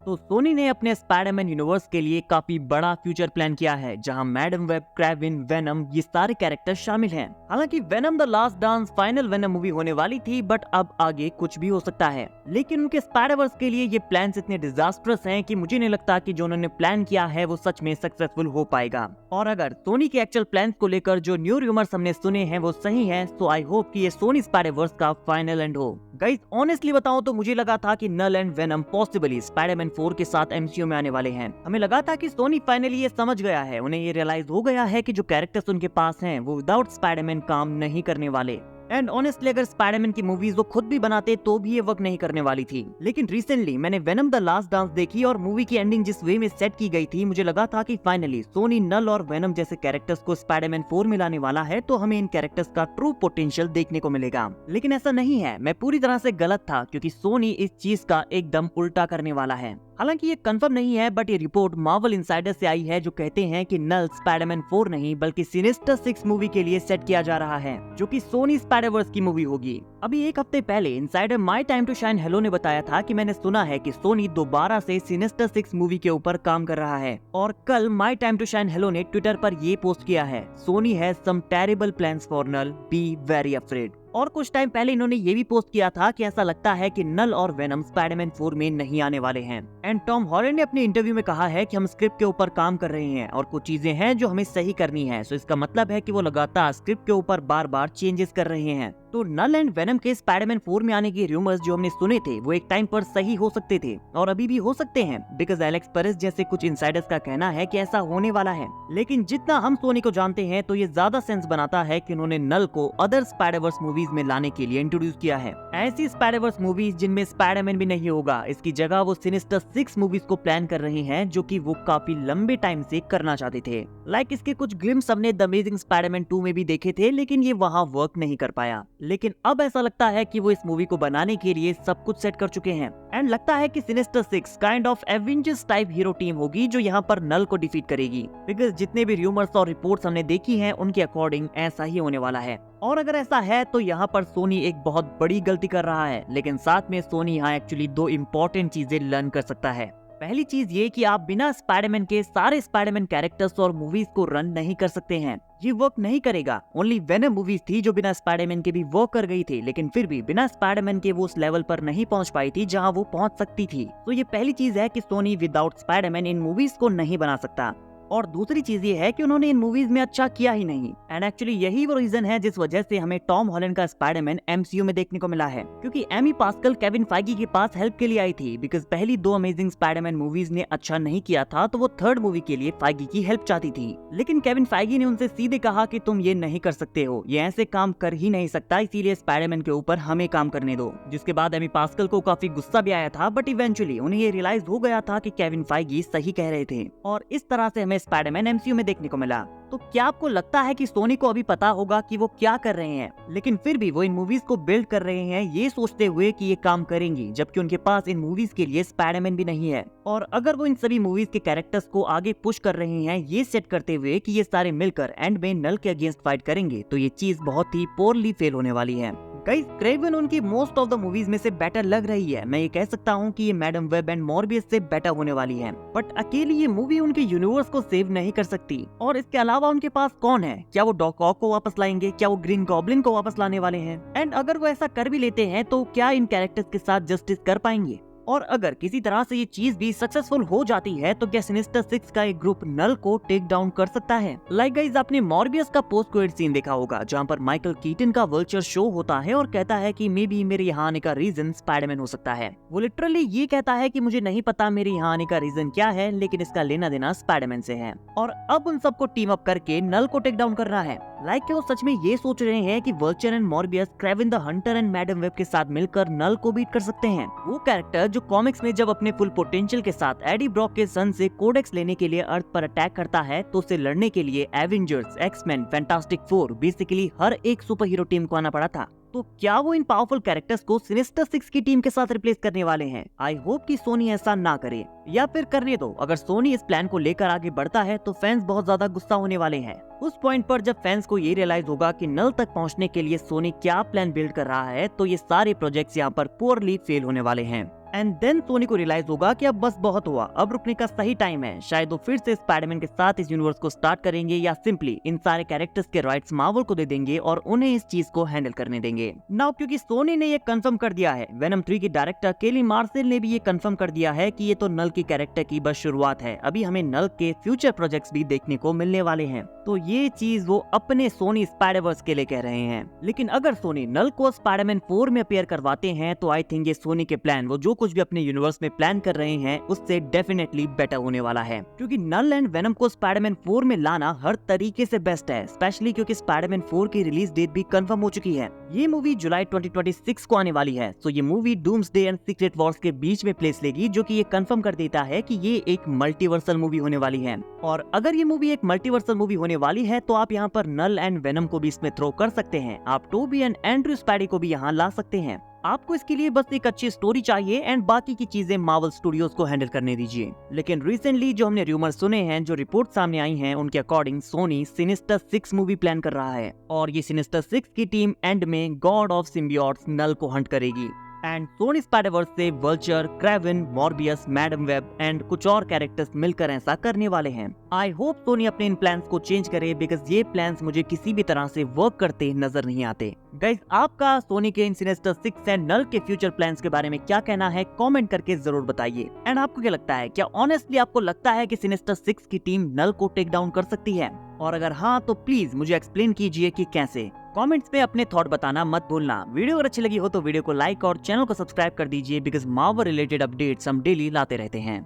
तो सोनी ने अपने स्पाइडरमैन यूनिवर्स के लिए काफी बड़ा फ्यूचर प्लान किया है, जहां मैडम वेब, क्रेविन, वेनम ये सारे कैरेक्टर शामिल हैं। हालांकि venom the last dance final venom movie होने वाली थी, बट अब आगे कुछ भी हो सकता है। लेकिन उनके स्पाइडरवर्स के लिए ये प्लान्स इतने डिजास्टरस हैं कि मुझे नहीं लगता कि जो उन्होंने प्लान किया है वो सच में सक्सेसफुल हो पाएगा। और अगर सोनी के एक्चुअल प्लान्स को लेकर जो न्यू रूमर्स हमने सुने हैं वो सही हैं, तो आई होप कि ये सोनी स्पाइडरवर्स का फाइनल एंड हो। गाइस ऑनेस्टली बताऊं तो मुझे लगा था कि Knull and Venom possibly Spiderman 4 के साथ एमसीयू में आने वाले हैं। हमें लगा था कि सोनी फाइनली ये समझ गया है, उन्हें ये रियलाइज हो गया है कि जो कैरेक्टर्स उनके पास हैं वो विदाउट स्पाइडरमैन काम नहीं करने वाले। एंड ऑनेस्टली अगर स्पाइडरमैन की मूवीज वो खुद भी बनाते तो भी ये वर्क नहीं करने वाली थी। लेकिन रिसेंटली मैंने वेनम द लास्ट डांस देखी और मूवी की एंडिंग जिस वे में सेट की गई थी, मुझे लगा था कि फाइनली सोनी नल और वेनम जैसे कैरेक्टर्स को स्पाइडरमैन 4 में लाने वाला है, तो हमें इन कैरेक्टर्स का ट्रू पोटेंशियल देखने को मिलेगा। लेकिन ऐसा नहीं है, मैं पूरी तरह से गलत था, क्योंकि सोनी इस चीज का एकदम उल्टा करने वाला है। हालांकि ये कंफर्म नहीं है, बट ये रिपोर्ट मार्वल इनसाइडर से आई है, जो कहते हैं कि नल स्पाइडरमैन 4 नहीं बल्कि सिनिस्टर 6 मूवी के लिए सेट किया जा रहा है, जो कि सोनी स्पाइडरवर्स की मूवी होगी। अभी एक हफ्ते पहले insider My Time To Shine Hello ने बताया था कि मैंने सुना है कि सोनी दोबारा से सिनिस्टर 6 मूवी के ऊपर काम कर रहा है। और कल My Time To Shine Hello ने ट्विटर पर ये पोस्ट किया है, Sony has some terrible plans for Knull, be very afraid. और कुछ टाइम पहले इन्होंने ये भी पोस्ट किया था कि ऐसा लगता है कि नल और वेनम स्पाइडरमैन 4 में नहीं आने वाले हैं। एंड टॉम हॉलैंड ने अपने इंटरव्यू में कहा है कि हम स्क्रिप्ट के ऊपर काम कर रहे हैं और कुछ चीजें हैं जो हमें सही करनी है। सो इसका मतलब है कि वो लगातार स्क्रिप्ट के ऊपर बार बार चेंजेस कर रहे हैं। तो नल एंड वेनम के स्पाइडरमैन 4 में आने के रूमर्स जो हमने सुने थे वो एक टाइम पर सही हो सकते थे और अभी भी हो सकते हैं, बिकॉज एलेक्स पेरेस जैसे कुछ इनसाइडर्स का कहना है कि ऐसा होने वाला है। लेकिन जितना हम सोनी को जानते हैं तो ये ज्यादा सेंस बनाता है कि उन्होंने नल को अदर स्पाइडरवर्स मूवीज में लाने के लिए इंट्रोड्यूस किया है। ऐसी स्पाइडरवर्स मूवीज जिनमें स्पाइडरमैन भी नहीं होगा, इसकी जगह वो सिनिस्टर 6 मूवीज को प्लान कर रहे हैं, जो कि वो काफी लंबे टाइम से करना चाहते थे। लाइक इसके कुछ ग्लिम्स हमने द अमेजिंग स्पाइडरमैन 2 में भी देखे थे, लेकिन ये वहाँ वर्क नहीं कर पाया। लेकिन अब ऐसा लगता है कि वो इस मूवी को बनाने के लिए सब कुछ सेट कर चुके हैं। एंड लगता है कि sinister 6 kind of Avengers type hero team होगी जो यहाँ पर नल को डिफीट करेगी, बिकॉज जितने भी रूमर्स और रिपोर्ट्स हमने देखी हैं उनके अकॉर्डिंग ऐसा ही होने वाला है। और अगर ऐसा है तो यहाँ पर सोनी एक बहुत बड़ी गलती कर रहा है, लेकिन साथ में सोनी यहाँ एक्चुअली दो इम्पोर्टेंट चीजें लर्न कर सकता है। पहली चीज ये कि आप बिना स्पाइडरमैन के सारे स्पाइडरमैन कैरेक्टर्स और मूवीज को रन नहीं कर सकते हैं, ये वर्क नहीं करेगा। ओनली वेनम मूवीज थी जो बिना स्पाइडरमैन के भी वर्क कर गई थी, लेकिन फिर भी बिना स्पाइडरमैन के वो उस लेवल पर नहीं पहुंच पाई थी जहां वो पहुंच सकती थी। तो ये पहली चीज है कि सोनी विदाउट स्पाइडरमैन इन मूवीज को नहीं बना सकता। और दूसरी चीज ये है कि उन्होंने इन मूवीज में अच्छा किया ही नहीं। एंड एक्चुअली यही वो रीजन है जिस वजह से हमें टॉम हॉलैंड का स्पाइडरमैन एमसीयू में देखने को मिला है, क्योंकि एमी पास्कल केविन फाइगी के पास हेल्प के लिए आई थी, बिकॉज पहली दो अमेजिंग स्पाइडरमैन मूवीज ने अच्छा नहीं किया था, तो वो थर्ड मूवी के लिए फाइगी की हेल्प चाहती थी। लेकिन केविन फाइगी ने उनसे सीधे कहा कि तुम ये नहीं कर सकते हो, ये ऐसे काम कर ही नहीं सकता, इसीलिए स्पाइडरमैन के ऊपर हमें काम करने दो। जिसके बाद एमी पास्कल को काफी गुस्सा भी आया था, बट इवेंचुअली उन्हें ये रियलाइज हो गया था कि केविन फाइगी सही कह रहे थे, और इस तरह से हमें स्पाइडरमैन एमसीयू में देखने को मिला। तो क्या आपको लगता है कि सोनी को अभी पता होगा कि वो क्या कर रहे हैं, लेकिन फिर भी वो इन मूवीज को बिल्ड कर रहे हैं ये सोचते हुए कि ये काम करेंगी, जबकि उनके पास इन मूवीज के लिए स्पाइडरमैन भी नहीं है। और अगर वो इन सभी मूवीज के कैरेक्टर्स को आगे पुश कर रहे हैं ये सेट करते हुए कि ये सारे मिलकर एंड में नल के अगेंस्ट फाइट करेंगे, तो ये चीज बहुत ही पोरली फेल होने वाली है। गाइस क्रेवन उनकी मोस्ट ऑफ द मूवीज में से बेटर लग रही है। मैं ये कह सकता हूँ कि ये मैडम वेब एंड मॉर्बियस से बेटर होने वाली है, बट अकेली ये मूवी उनके यूनिवर्स को सेव नहीं कर सकती। और इसके अलावा उनके पास कौन है? क्या वो डॉक ऑक को वापस लाएंगे? क्या वो ग्रीन गॉब्लिन को वापस लाने वाले हैं? एंड अगर वो ऐसा कर भी लेते हैं तो क्या इन कैरेक्टर्स के साथ जस्टिस कर पाएंगे? और अगर किसी तरह से ये चीज भी सक्सेसफुल हो जाती है तो क्या सिनिस्टर 6 का एक ग्रुप नल को टेक डाउन कर सकता है? लाइक गाइस आपने मॉर्बियस का पोस्ट क्रेडिट सीन देखा होगा, जहां पर माइकल कीटन का वल्चर शो होता है और कहता है कि मे बी मेरे यहाँ आने का रीजन स्पाइडरमैन हो सकता है। वो लिटरली ये कहता है कि मुझे नहीं पता मेरे यहाँ आने का रीजन क्या है, लेकिन इसका लेना देना स्पाइडरमैन से है। और अब उन सबको टीम अप करके नल को टेक डाउन करना है। लाइक वो सच में ये सोच रहे हैं कि vulture and Morbius, Kraven the Hunter and Madame Web के साथ मिलकर नल को बीट कर सकते हैं। वो कैरेक्टर जो कॉमिक्स में जब अपने फुल पोटेंशियल के साथ एडी ब्रॉक के सन से कोडेक्स लेने के लिए अर्थ पर अटैक करता है, तो उसे लड़ने के लिए Avengers, X Men, Fantastic Four, basically हर एक सुपर हीरो टीम को आना पड़ा था। तो क्या वो इन पावरफुल कैरेक्टर्स को सिनिस्टर 6 की टीम के साथ रिप्लेस करने वाले हैं? आई होप कि सोनी ऐसा ना करे। या फिर करने दो। अगर सोनी इस प्लान को लेकर आगे बढ़ता है तो फैंस बहुत ज्यादा गुस्सा होने वाले हैं। उस पॉइंट पर जब फैंस को ये रियलाइज होगा कि नल तक पहुंचने के लिए सोनी क्या प्लान बिल्ड कर रहा है, तो ये सारे प्रोजेक्ट्स यहाँ पर पुअरली फेल होने वाले हैं। एंड देन सोनी को रियलाइज होगा कि अब बस बहुत हुआ, अब रुकने का सही टाइम है। शायद वो फिर से स्पाइडरमैन के साथ इस यूनिवर्स को स्टार्ट करेंगे या सिंपली इन सारे कैरेक्टर्स के राइट्स मार्वल को दे देंगे और उन्हें इस चीज को हैंडल करने देंगे। नाउ क्योंकि सोनी ने ये कंफर्म कर दिया है, वेनम 3 की डायरेक्टर केली मार्सेल ने भी ये कंफर्म कर दिया है कि ये तो नल की कैरेक्टर की बस शुरुआत है, अभी हमें नल के फ्यूचर प्रोजेक्ट्स भी देखने को मिलने वाले हैं। तो ये चीज वो अपने सोनी स्पाइडरवर्स के लिए कह रहे हैं। लेकिन अगर सोनी नल को स्पाइडरमैन 4 में अपीयर करवाते हैं तो आई थिंक ये सोनी के प्लान, वो जो कुछ भी अपने यूनिवर्स में प्लान कर रहे हैं उससे डेफिनेटली बेटर होने वाला है। क्योंकि नल एंड वेनम को स्पाइडरमैन 4 में लाना हर तरीके से बेस्ट है, स्पेशली क्योंकि स्पाइडरमैन 4 की रिलीज डेट भी कंफर्म हो चुकी है। ये मूवी जुलाई 2026 को आने वाली है। सो ये movie doomsday and secret Wars के बीच में प्लेस लेगी, जो कि ये कंफर्म कर देता है कि ये एक मल्टीवर्सल मूवी होने वाली है। और अगर ये मूवी एक मल्टीवर्सल मूवी होने वाली है तो आप यहाँ पर नल एंड वेनम को भी इसमें थ्रो कर सकते हैं। आप टोबी एंड एंड्रयू स्पाइडी को भी यहाँ ला सकते हैं। आपको इसके लिए बस एक अच्छी स्टोरी चाहिए एंड बाकी की चीजें मार्वल स्टूडियोज को हैंडल करने दीजिए। लेकिन रिसेंटली जो हमने रूमर सुने हैं, जो रिपोर्ट सामने आई हैं, उनके according Sony Sinister 6 movie plan कर रहा है और ये सिनिस्टर 6 की टीम एंड में गॉड ऑफ सिम्बियोट्स नल को हंट करेगी। एंड सोनी स्पाइडरवर्स से Vulture, Kraven, Morbius, Madame Web and कुछ और कैरेक्टर्स मिलकर ऐसा करने वाले हैं। आई होप सोनी अपने इन प्लान्स को चेंज करे, बिकॉज ये प्लान्स मुझे किसी भी तरह से वर्क करते नजर नहीं आते। गाइस, आपका सोनी के इन सिनिस्टर 6 एंड नल के फ्यूचर प्लान्स के बारे में क्या कहना है, कमेंट करके जरूर बताइए। एंड आपको क्या लगता है, क्या ऑनेस्टली आपको लगता है कि सिनिस्टर 6 की टीम नल को टेक डाउन कर सकती है? और अगर हाँ तो प्लीज मुझे एक्सप्लेन कीजिए कि कैसे। कमेंट्स में अपने थॉट बताना मत भूलना। वीडियो अगर अच्छी लगी हो तो वीडियो को लाइक और चैनल को सब्सक्राइब कर दीजिए, बिकॉज मार्वल रिलेटेड अपडेट्स हम डेली लाते रहते हैं।